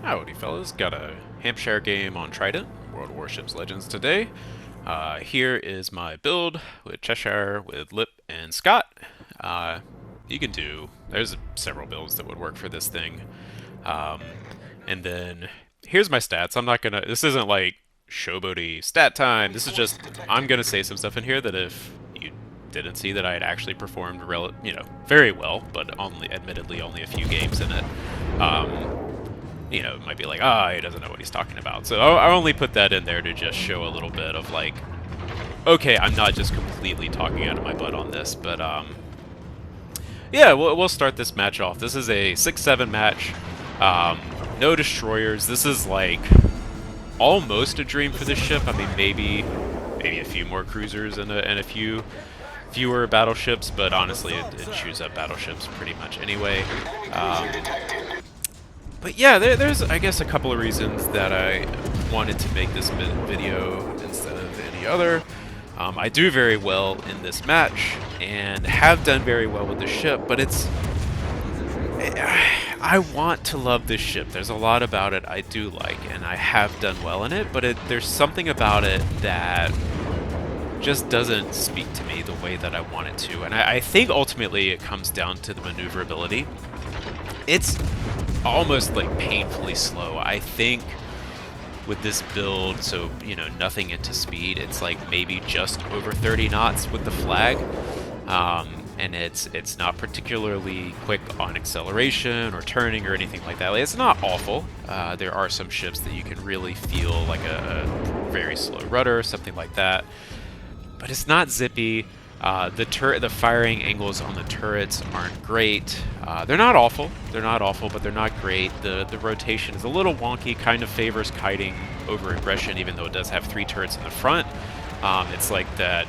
Howdy fellas, got a Hampshire game on Trident, World of Warships Legends today. Here is my build with Cheshire, with Lip, and Scott. You can do, there's several builds that would work for this thing. Um, and then, here's my stats. I'm not gonna, this isn't like showboaty stat time. This is just, I'm gonna say some stuff in here that if you didn't see that I had actually performed, very well, but admittedly only a few games in it. It might be like, he doesn't know what he's talking about. So I only put that in there to just show a little bit of like, okay, I'm not just completely talking out of my butt on this, but yeah, we'll start this match off. This is a 6-7 match, no destroyers. This is like almost a dream for this ship. I mean, maybe a few more cruisers and a few fewer battleships, but honestly, it chews up battleships pretty much anyway. But yeah, there's, I guess, a couple of reasons that I wanted to make this video instead of any other. I do very well in this match, and have done very well with the ship, but I want to love this ship. There's a lot about it I do like, and I have done well in it, but there's something about it that just doesn't speak to me the way that I want it to. And I think ultimately it comes down to the maneuverability. It's almost like painfully slow. I think with this build, so nothing into speed, it's like maybe just over 30 knots with the flag, and it's not particularly quick on acceleration or turning or anything like that. Like, it's not awful. There are some ships that you can really feel like a very slow rudder or something like that, but it's not zippy. The firing angles on the turrets aren't great. They're not awful, but they're not great. The rotation is a little wonky, kind of favors kiting over aggression, even though it does have 3 turrets in the front. It's like that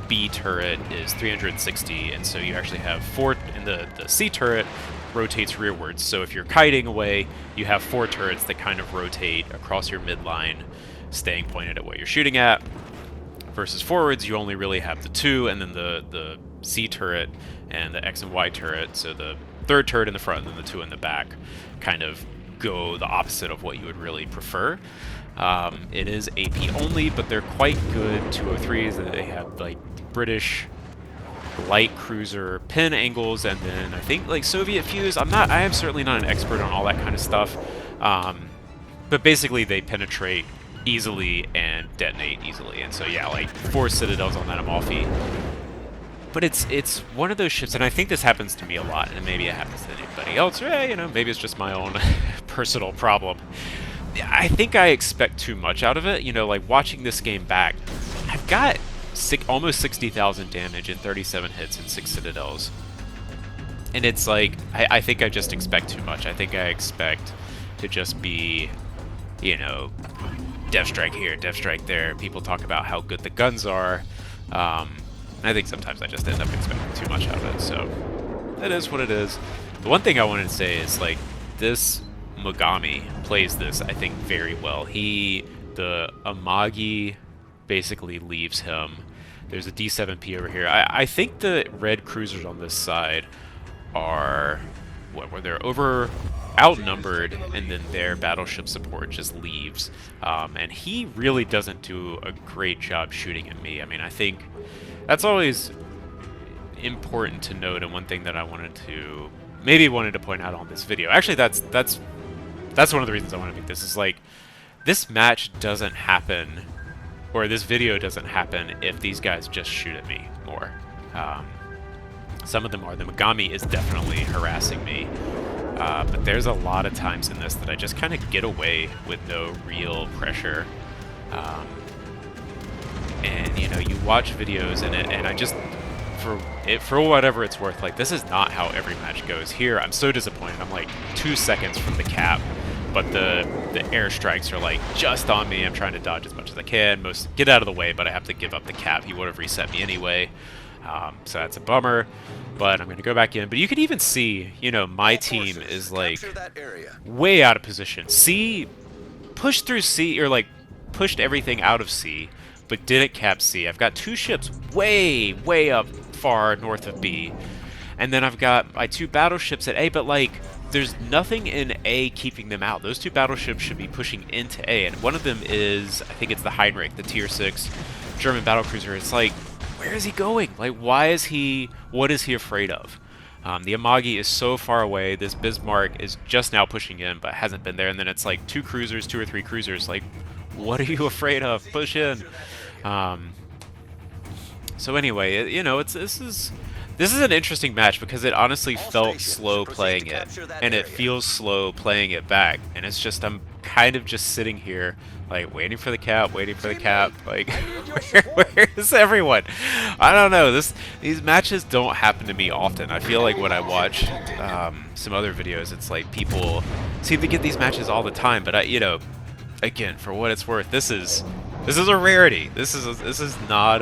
B turret is 360, and so you actually have 4, and the C turret rotates rearwards. So if you're kiting away, you have 4 turrets that kind of rotate across your midline, staying pointed at what you're shooting at. Versus forwards, you only really have the 2, and then the C turret and the X and Y turret, so the 3rd turret in the front and then the 2 in the back, kind of go the opposite of what you would really prefer. It is AP only, but they're quite good 203s. They have like British light cruiser pin angles, and then I think like Soviet fuse. I am certainly not an expert on all that kind of stuff, but basically they penetrate easily and detonate easily, and so yeah, like 4 citadels on that Amalfi. But it's one of those ships, and I think this happens to me a lot, and maybe it happens to anybody else, or maybe it's just my own personal problem. I think I expect too much out of it. Like watching this game back, I've got almost 60,000 damage and 37 hits and 6 citadels, and it's like I think I just expect too much. I think I expect to just be, Death strike here, death strike there. People talk about how good the guns are. I think sometimes I just end up expecting too much out of it, so that is what it is. The one thing I wanted to say is, like, this Mogami plays this, I think, very well. The Amagi basically leaves him. There's a D7P over here. I think the red cruisers on this side are, where they're outnumbered, and then their battleship support just leaves, and he really doesn't do a great job shooting at me. I mean, I think that's always important to note, and one thing that I wanted to point out on this video. Actually, that's one of the reasons I want to make this, is like, this match doesn't happen, or this video doesn't happen, if these guys just shoot at me more. Some of them are. The Mogami is definitely harassing me. But there's a lot of times in this that I just kind of get away with no real pressure. And you watch videos and I just, for whatever it's worth, like, this is not how every match goes. Here, I'm so disappointed. I'm like 2 seconds from the cap, but the airstrikes are like just on me. I'm trying to dodge as much as I can. Get out of the way, but I have to give up the cap. He would have reset me anyway. So that's a bummer, but I'm going to go back in. But you can even see, my team is like way out of position. C pushed through C, or like pushed everything out of C, but didn't cap C. I've got 2 ships way up far north of B, and then I've got my 2 battleships at A, but like there's nothing in A keeping them out. Those two battleships should be pushing into A, and one of them is, I think it's the Heinrich, the tier 6 German battlecruiser. It's like, where is he going? Like, why is he, what is he afraid of? The Amagi is so far away. This Bismarck is just now pushing in, but hasn't been there. And then it's like 2 cruisers, 2 or 3 cruisers. Like, what are you afraid of? Push in. So anyway, you know, this is an interesting match because it honestly felt slow playing it, and it feels slow playing it back. And it's just, I'm kind of just sitting here, like, waiting for the cap, like, where is everyone? I don't know. These matches don't happen to me often. I feel like when I watch some other videos, it's like people seem to get these matches all the time. But you know, again, for what it's worth, this is a rarity. This is not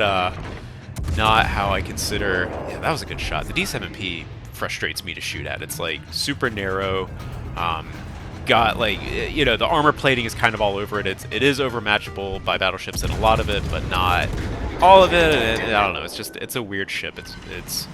how I consider. Yeah, that was a good shot. The D7P frustrates me to shoot at. It's like super narrow. Got like, you know, the armor plating is kind of all over it. It is overmatchable by battleships in a lot of it, but not all of it. And I don't know. It's a weird ship. It's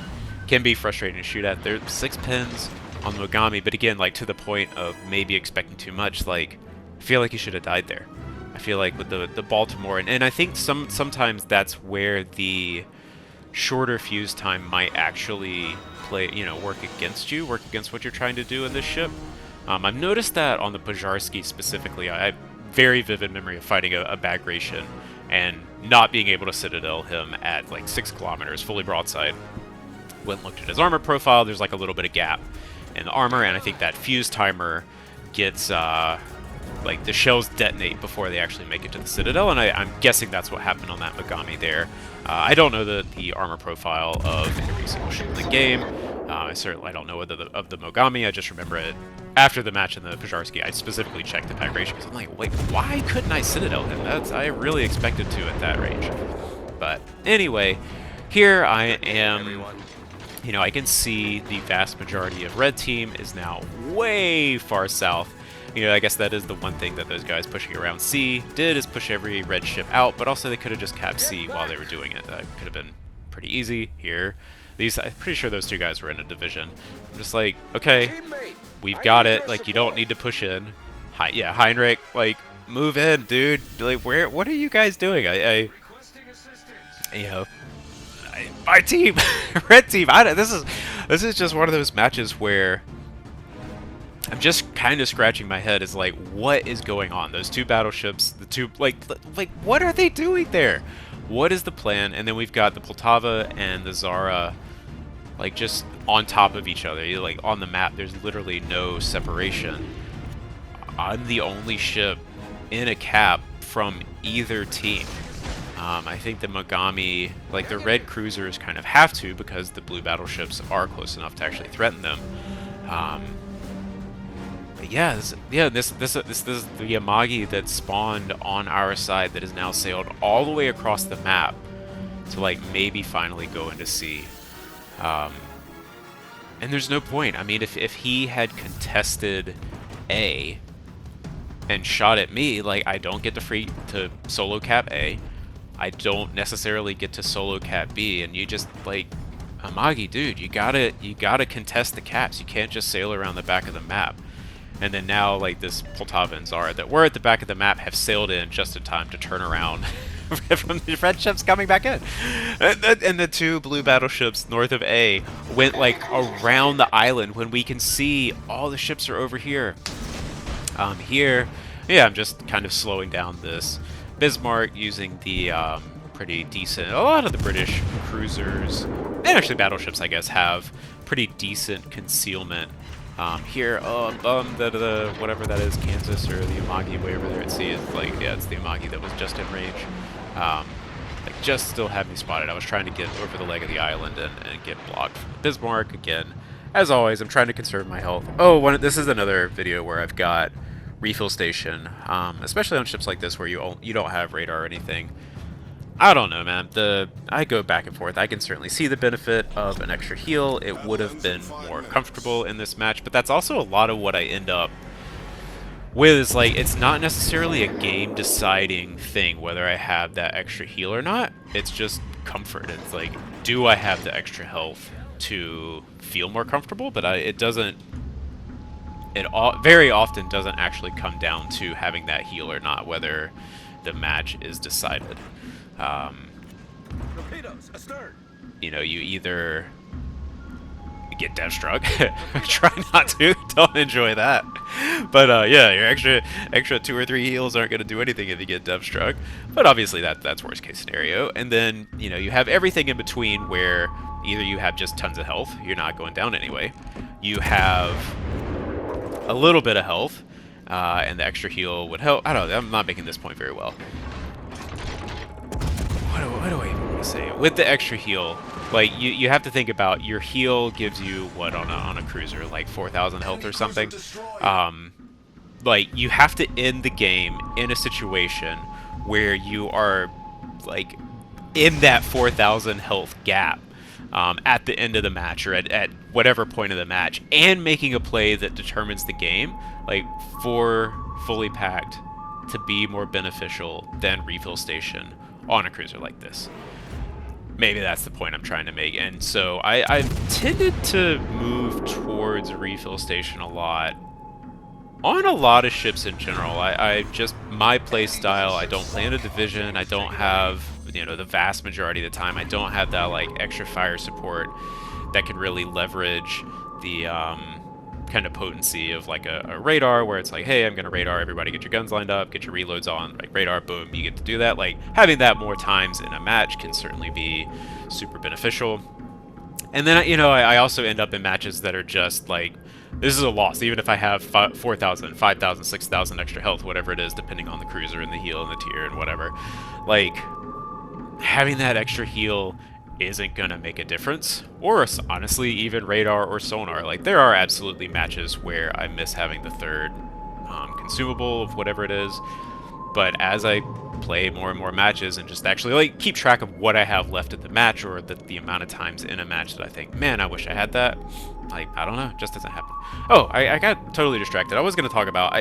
can be frustrating to shoot at. There's 6 pins on the Mogami, but again, like to the point of maybe expecting too much. Like, I feel like he should have died there. I feel like with the Baltimore, and I think sometimes that's where the shorter fuse time might actually work against what you're trying to do in this ship. I've noticed that on the Pojarski specifically. I have very vivid memory of fighting a Bagration and not being able to citadel him at like 6 kilometers fully broadside. Went and looked at his armor profile. There's like a little bit of gap in the armor, and I think that fuse timer gets like the shells detonate before they actually make it to the citadel, and I'm guessing that's what happened on that Mogami there. I don't know the armor profile of every single ship in the game. I certainly don't know whether of the Mogami. I just remember it after the match in the Pojarski. I specifically checked the Bagration because I'm like, wait, why couldn't I citadel him? I really expected to at that range. But anyway, here I am. You know, I can see the vast majority of red team is now way far south. You know, I guess that is the one thing that those guys pushing around C did, is push every red ship out, but also they could have just capped C while they were doing it. That could have been pretty easy here. I'm pretty sure those 2 guys were in a division. I'm just like, okay, we've got it. Like, you don't need to push in. Yeah, Heinrich, like, move in, dude. Like, what are you guys doing? My team, red team. This is just one of those matches where I'm just kind of scratching my head. Is like, what is going on? Those 2 battleships, the 2, like, what are they doing there? What is the plan? And then we've got the Poltava and the Zara, like, just on top of each other. Like, on the map, there's literally no separation. I'm the only ship in a cap from either team. I think the Mogami, like, the red cruisers kind of have to, because the blue battleships are close enough to actually threaten them. But yeah, this is the Amagi that spawned on our side that has now sailed all the way across the map to, like, maybe finally go into sea. And there's no point. I mean, if he had contested A and shot at me, like, I don't get to solo cap A. I don't necessarily get to solo cap B, and you just, like, Amagi, dude, you gotta contest the caps. You can't just sail around the back of the map. And then now, like, this Poltava and Zara that were at the back of the map have sailed in just in time to turn around from the red ships coming back in. And the 2 blue battleships north of A went, like, around the island when we can see all the ships are over here. Here, yeah, I'm just kind of slowing down this Bismarck using the pretty decent. A lot of the British cruisers, and actually battleships, I guess, have pretty decent concealment. Here, whatever that is, Kansas or the Amagi way over there at sea is like, yeah, it's the Amagi that was just in range. Like, just still had me spotted. I was trying to get over the leg of the island and get blocked from the Bismarck again. As always, I'm trying to conserve my health. Oh, this is another video where I've got refill station, especially on ships like this where you don't have radar or anything. I don't know, man. I go back and forth. I can certainly see the benefit of an extra heal. It would have been more comfortable in this match, but that's also a lot of what I end up with. Is like, it's not necessarily a game deciding thing whether I have that extra heal or not. It's just comfort. It's like, do I have the extra health to feel more comfortable? But it doesn't very often doesn't actually come down to having that heal or not, whether the match is decided. Torpedoes astern. You know, you either get deathstruck. Try not to. Don't enjoy that. But yeah, your extra 2 or 3 heals aren't going to do anything if you get deathstruck. But obviously that's worst case scenario. And then you have everything in between where either you have just tons of health, you're not going down anyway. You have a little bit of health, and the extra heal would help. I don't know. I'm not making this point very well. What do I even want to say? With the extra heal, like, you have to think about your heal gives you, what, on a cruiser, like 4,000 health or something. Like, you have to end the game in a situation where you are, like, in that 4,000 health gap at the end of the match, or at whatever point of the match, and making a play that determines the game, like, for fully packed to be more beneficial than refill station on a cruiser like this. Maybe that's the point I'm trying to make. And so I've tended to move towards refill station a lot on a lot of ships in general. I just, my play style, I don't play in a division. I don't have, the vast majority of the time, I don't have that, like, extra fire support that can really leverage the kind of potency of, like, a radar, where it's like, hey, I'm gonna radar, everybody get your guns lined up, get your reloads on, like, radar, boom, you get to do that. Like, having that more times in a match can certainly be super beneficial. And then, I also end up in matches that are just like, this is a loss, even if I have 4,000, 5,000, 6,000 extra health, whatever it is, depending on the cruiser and the heal and the tier and whatever. Like, having that extra heal isn't gonna make a difference. Or honestly, even radar or sonar. Like, there are absolutely matches where I miss having the third consumable of whatever it is. But as I play more and more matches and just actually, like, keep track of what I have left at the match, or the amount of times in a match that I think, man, I wish I had that, like, I don't know, it just doesn't happen. Oh, I got totally distracted. I was going to talk about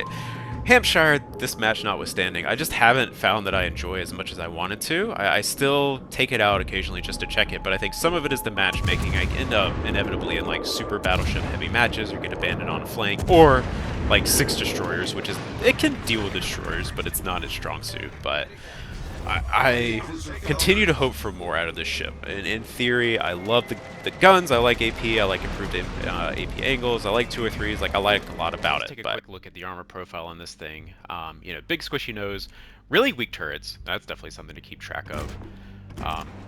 Hampshire, this match notwithstanding, I just haven't found that I enjoy as much as I wanted to. I still take it out occasionally just to check it, but I think some of it is the matchmaking. I end up inevitably in, like, super battleship heavy matches, or get abandoned on a flank, or like 6 destroyers, which is, it can deal with destroyers, but it's not its strong suit. But I continue to hope for more out of this ship. In theory, I love the guns, I like AP, I like improved AP angles, I like 2 or 3s, like, I like a lot about it. Take a quick look at the armor profile on this thing. Big squishy nose, really weak turrets, that's definitely something to keep track of.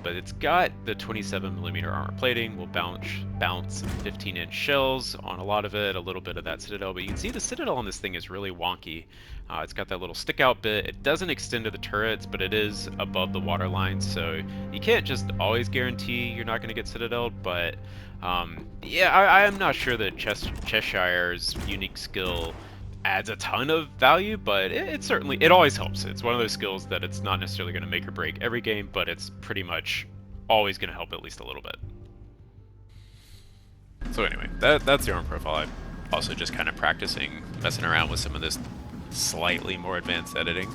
But it's got the 27mm armor plating, will bounce 15-inch shells on a lot of it, a little bit of that Citadel, but you can see the Citadel on this thing is really wonky. It's got that little stick out bit. It doesn't extend to the turrets, but it is above the water line, so you can't just always guarantee you're not going to get Citadel, but yeah, I am not sure that Cheshire's unique skill adds a ton of value, but it certainly, it always helps. It's one of those skills that it's not necessarily going to make or break every game, but it's pretty much always going to help at least a little bit. So anyway, that's the armor profile. I'm also just kind of practicing, messing around with some of this slightly more advanced editing.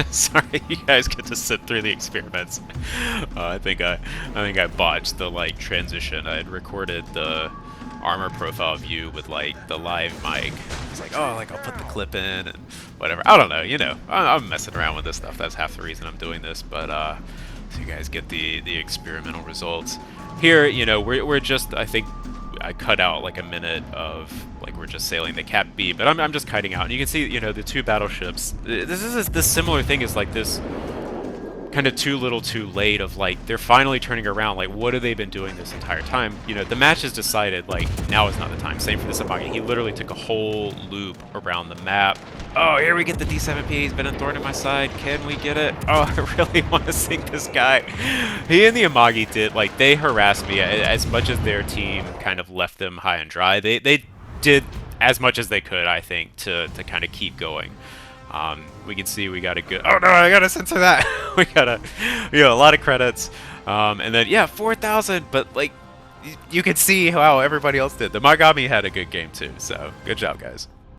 Sorry, you guys get to sit through the experiments. I think I botched the, like, transition. I had recorded the armor profile view with, like, the live mic. It's like, oh, like, I'll put the clip in and whatever. I don't know, I'm messing around with this stuff. That's half the reason I'm doing this, but so you guys get the experimental results. Here, we're just, I think I cut out like a minute of, like, we're just sailing the Cap B, but I'm just kiting out, and you can see, the 2 battleships. This is this similar thing is, like, this kind of too little too late of, like, they're finally turning around, like, what have they been doing this entire time? The match is decided, like, now is not the time. Same for this Amagi. He literally took a whole loop around the map. Oh, here we get the D7P. He's been a thorn in my side. Can we get it? Oh, I really want to sink this guy. He and the Amagi did, like, they harassed me as much as their team kind of left them high and dry. They did as much as they could, I think, to kind of keep going. We can see we got a good, oh no, I gotta censor that. we got a lot of credits. And then, yeah, 4,000, but, like, you can see how everybody else did. The Magami had a good game too, so good job, guys.